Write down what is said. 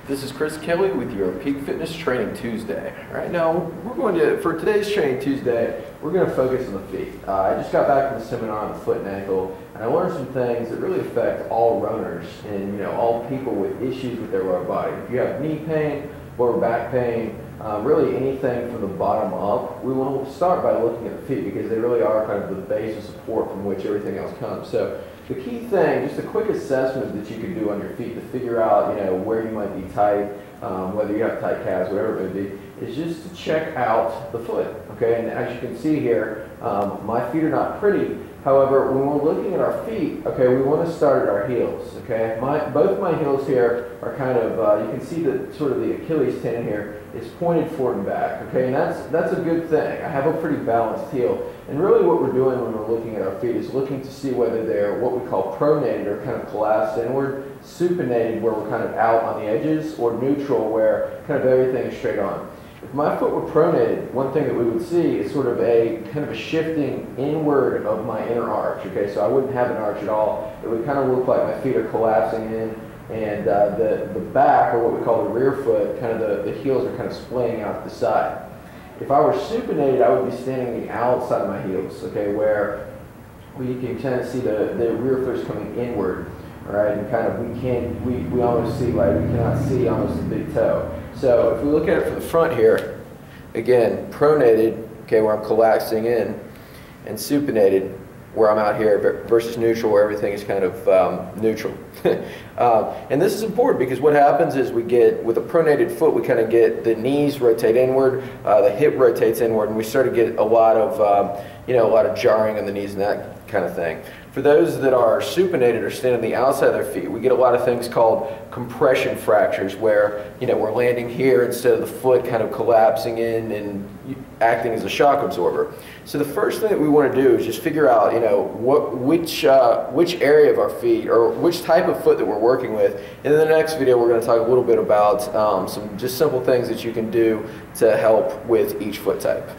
This is Chris Kelly with your Peak Fitness Training Tuesday. All right, now for today's Training Tuesday, we're going to focus on the feet. I just got back from the seminar on the foot and ankle, and I learned some things that really affect all runners and all people with issues with their lower body. If you have knee pain, lower back pain, really anything from the bottom up, we want to start by looking at the feet because they really are kind of the base of support from which everything else comes. So the key thing, just a quick assessment that you can do on your feet to figure out where you might be tight, whether you have tight calves, whatever it may be, is just to check out the foot. Okay, and as you can see here, my feet are not pretty. However, when we're looking at our feet, okay, we want to start at our heels. Okay, both my heels here are kind of, you can see that sort of the Achilles tendon here is pointed forward and back. Okay, and that's a good thing. I have a pretty balanced heel, and really what we're doing when we're looking at our feet is looking to see whether they're what we call pronated or kind of collapsed inward, supinated where we're kind of out on the edges, or neutral where kind of everything is straight on. If my foot were pronated, one thing that we would see is sort of a kind of a shifting inward of my inner arch. Okay, so I wouldn't have an arch at all. It would kind of look like my feet are collapsing in, and the back, or what we call the rear foot, kind of the heels are kind of splaying out to the side. If I were supinated, I would be standing the outside of my heels. Okay, where we can kind of see the rear foot is coming inward. All right, and kind of we almost see like we cannot see almost the big toe. So if we look at it from the front here, again, pronated, okay, where I'm collapsing in, and supinated, where I'm out here, versus neutral, where everything is kind of neutral. And this is important because what happens is we get, with a pronated foot, we kind of get the knees rotate inward, the hip rotates inward, and we start to get a lot of jarring on the knees and that kind of thing. For those that are supinated or stand on the outside of their feet, we get a lot of things called compression fractures where, we're landing here instead of the foot kind of collapsing in and acting as a shock absorber. So the first thing that we want to do is just figure out, which area of our feet or which type of foot that we're working with. And in the next video, we're going to talk a little bit about some just simple things that you can do to help with each foot type.